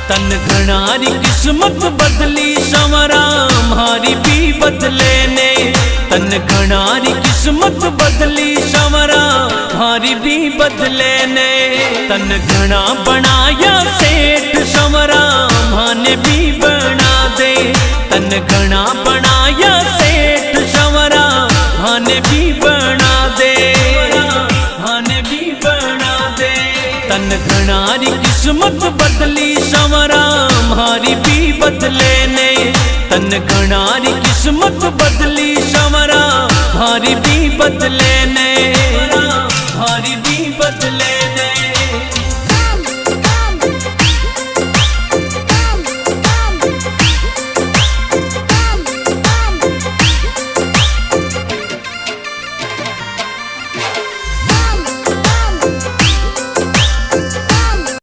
तन घनारी किस्मत बदली संवरा हमारी भी बदले ने। तन घनारी किस्मत बदली संवरा हमारी भी बदले ने। तन घना बनाया सेठ संवरा माने भी बना दे। तन घना बनाया सेठ संवरा माने भी बना दे। माने भी बना दे। तन घनारी किस्मत बदली संवरा हमारी भी बदले ने। तन घनारी किस्मत बदली संवरा हमारी भी बदले ने।